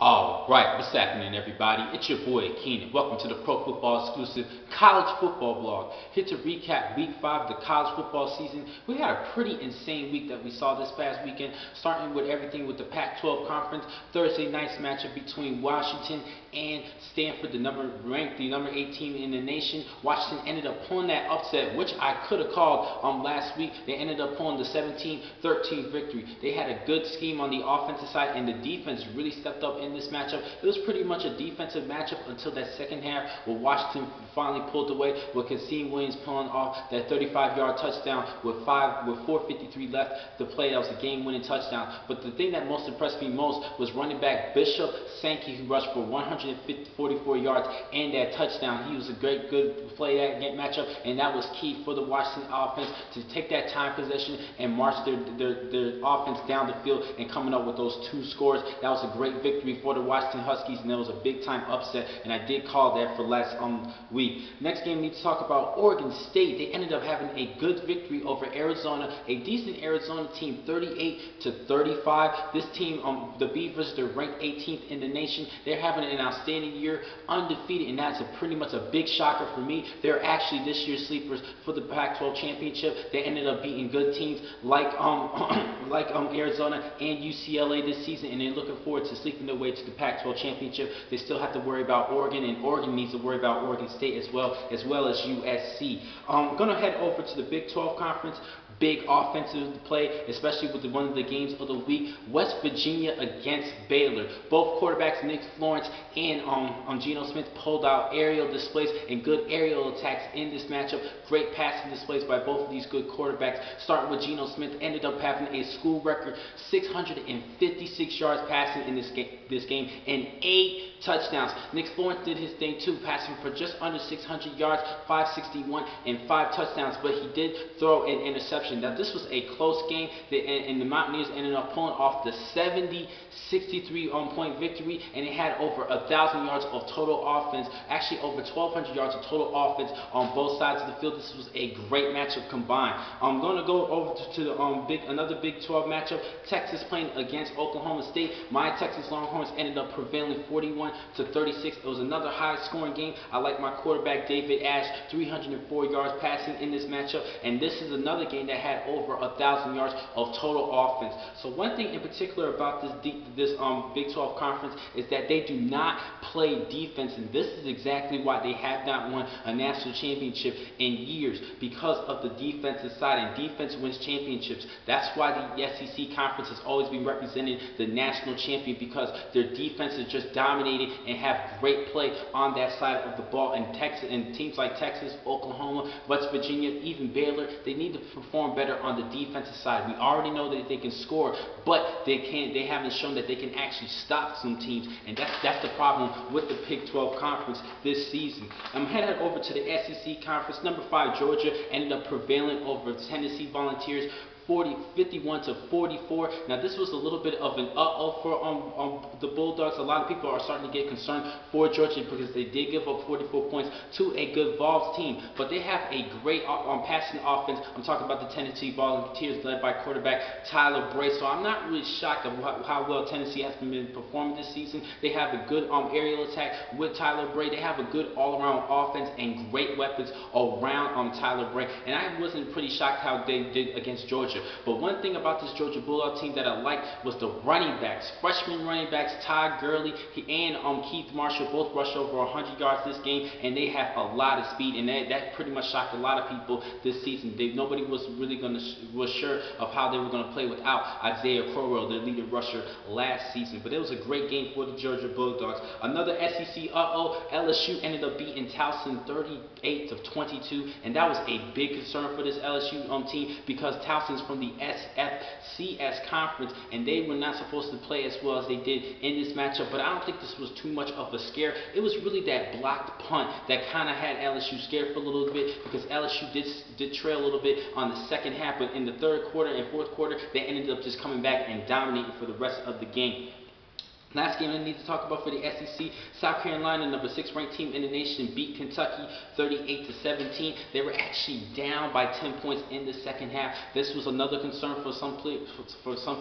Alright, what's happening everybody? It's your boy Keenan. Welcome to the Pro Football exclusive college football blog. Here to recap week 5 of the college football season. We had a pretty insane week that we saw this past weekend, starting with everything with the Pac-12 conference. Thursday night's matchup between Washington and Stanford, the number 8 team in the nation. Washington ended up pulling that upset, which I could have called last week. They ended up pulling the 17-13 victory. They had a good scheme on the offensive side, and the defense really stepped up in this matchup. It was pretty much a defensive matchup until that second half, where Washington finally pulled away with Kasim Williams pulling off that 35-yard touchdown with 4:53 left to play. That was a game-winning touchdown. But the thing that most impressed me most was running back Bishop Sankey, who rushed for 144 yards and that touchdown. He was a good play that matchup, and that was key for the Washington offense to take that time possession and march their offense down the field and coming up with those 2 scores. That was a great victory for the Washington Huskies, and it was a big-time upset, and I did call that for last week. Next game, we need to talk about Oregon State. They ended up having a good victory over Arizona, a decent Arizona team, 38-35. This team, the Beavers, they're ranked 18th in the nation. They're having an outstanding year, undefeated, and that's pretty much a big shocker for me. They're actually this year's sleepers for the Pac-12 championship. They ended up beating good teams like Arizona and UCLA this season, and they're looking forward to sleeping their way to the Pac-12 championship. They still have to worry about Oregon, and Oregon needs to worry about Oregon State as well as USC. I'm going to head over to the Big 12 conference. Big offensive play, especially with one of the games of the week. West Virginia against Baylor. Both quarterbacks, Nick Florence and Geno Smith, pulled out aerial displays and good aerial attacks in this matchup. Great passing displays by both of these good quarterbacks. Starting with Geno Smith, ended up having a school record 656 yards passing in this game and 8 touchdowns. Nick Florence did his thing too, passing for just under 600 yards, 561 and 5 touchdowns, but he did throw an interception. Now this was a close game, and the Mountaineers ended up pulling off the 63 point victory, and it had over 1,000 yards of total offense, actually over 1,200 yards of total offense on both sides of the field. This was a great matchup combined. I'm going to go over to the another Big 12 matchup. Texas playing against Oklahoma State. My Texas Longhorns ended up prevailing 41-36. It was another high-scoring game. I like my quarterback David Ash, 304 yards passing in this matchup, and this is another game that had over 1,000 yards of total offense. So one thing in particular about this Big 12 conference is that they do not play defense, and this is exactly why they have not won a national championship in years, because of the defensive side, and defense wins championships. That's why the SEC conference has always been representing the national champion, because their defense is just dominating and have great play on that side of the ball. And Texas, and teams like Texas, Oklahoma, West Virginia, even Baylor, they need to perform better on the defensive side. We already know that they can score, but they haven't shown that they can actually stop some teams, and that's the problem with the Big 12 conference this season. I'm headed over to the SEC conference. Number 5 Georgia ended up prevailing over Tennessee Volunteers 51-44. Now this was a little bit of an for the Bulldogs. A lot of people are starting to get concerned for Georgia because they did give up 44 points to a good Vols team, but they have a great passing offense. I'm talking about the Tennessee Volunteers, led by quarterback Tyler Bray. So I'm not really shocked at how well Tennessee has been performing this season. They have a good aerial attack with Tyler Bray. They have a good all-around offense and great weapons around Tyler Bray, and I wasn't pretty shocked how they did against Georgia. But one thing about this Georgia Bulldog team that I liked was the running backs. Freshman running backs Todd Gurley and Keith Marshall both rushed over 100 yards this game, and they have a lot of speed, and that pretty much shocked a lot of people this season. Nobody was really was sure of how they were going to play without Isaiah Crowell, their leading rusher last season. But it was a great game for the Georgia Bulldogs. Another SEC LSU ended up beating Towson 38-22, and that was a big concern for this LSU team, because Towson's from the SFCS conference, and they were not supposed to play as well as they did in this matchup. But I don't think this was too much of a scare. It was really that blocked punt that kind of had LSU scared for a little bit, because LSU did trail a little bit on the second half, but in the third quarter and fourth quarter, they ended up just coming back and dominating for the rest of the game. Last game I need to talk about for the SEC, South Carolina, number 6 ranked team in the nation, beat Kentucky 38-17. They were actually down by 10 points in the second half. This was another concern for some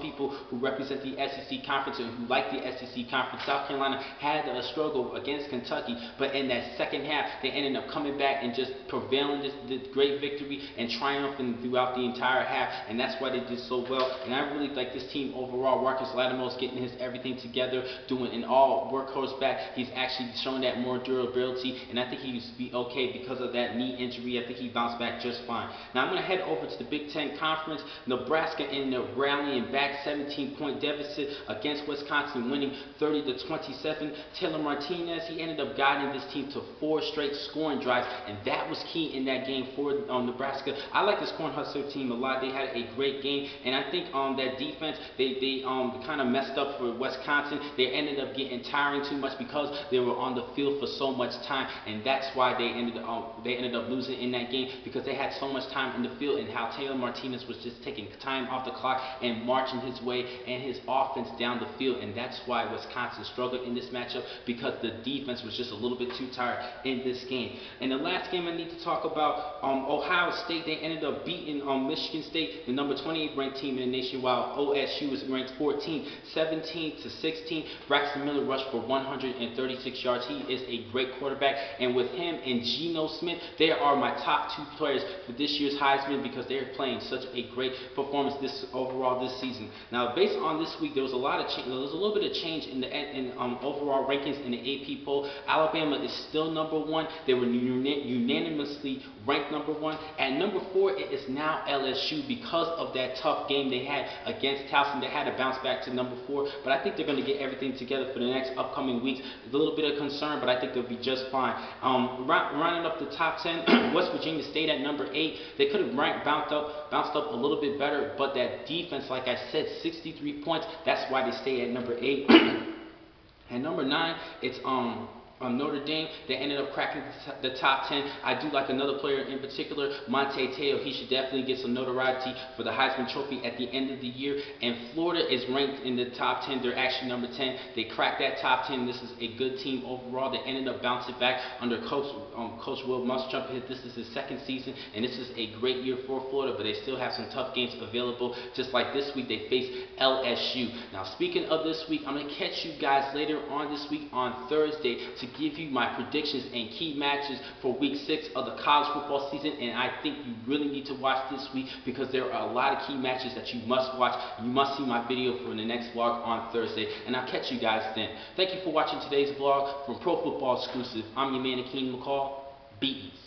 people who represent the SEC conference and who like the SEC conference. South Carolina had a struggle against Kentucky, but in that second half, they ended up coming back and just prevailing this great victory and triumphing throughout the entire half, and that's why they did so well. And I really like this team overall. Marcus Latimore's getting his everything together, doing an all workhorse back. He's actually showing that more durability, and I think he used to be okay because of that knee injury. I think he bounced back just fine. Now I'm going to head over to the Big Ten Conference. Nebraska ended up rallying back, 17-point deficit against Wisconsin, winning 30-27. Taylor Martinez, he ended up guiding this team to 4 straight scoring drives, and that was key in that game for Nebraska. I like this Cornhusker team a lot. They had a great game, and I think that defense, they kind of messed up for Wisconsin. They ended up getting tiring too much because they were on the field for so much time, and that's why they ended up losing in that game, because they had so much time in the field, and how Taylor Martinez was just taking time off the clock and marching his way and his offense down the field, and that's why Wisconsin struggled in this matchup, because the defense was just a little bit too tired in this game. And the last game I need to talk about, Ohio State, they ended up beating Michigan State, the number 28 ranked team in the nation, while OSU was ranked 14, 17-16. Braxton Miller rushed for 136 yards. He is a great quarterback, and with him and Geno Smith, they are my top 2 players for this year's Heisman, because they're playing such a great performance overall this season. Now, based on this week, there was a little bit of change in the overall rankings in the AP poll. Alabama is still number 1. They were unanimously ranked number 1. At number 4, it is now LSU, because of that tough game they had against Towson. They had to bounce back to number 4, but I think they're going to get everything together for the next upcoming weeks. A little bit of concern, but I think they'll be just fine. Rounding up the top 10, West Virginia State at number 8. They could have bounced up a little bit better, but that defense, like I said, 63 points. That's why they stay at number 8. At number 9, it's Notre Dame. They ended up cracking the top 10. I do like another player in particular, Monte Teo. He should definitely get some notoriety for the Heisman Trophy at the end of the year. And Florida is ranked in the top 10. They're actually number 10. They cracked that top 10. This is a good team overall. They ended up bouncing back under Coach Will Muschamp. This is his 2nd season, and this is a great year for Florida, but they still have some tough games available. Just like this week, they face LSU. Now, speaking of this week, I'm going to catch you guys later on this week on Thursday to give you my predictions and key matches for week 6 of the college football season, and I think you really need to watch this week, because there are a lot of key matches that you must watch. You must see my video for the next vlog on Thursday, and I'll catch you guys then. Thank you for watching today's vlog from Pro Football Exclusive. I'm your man, Akeem McCall. Beatings.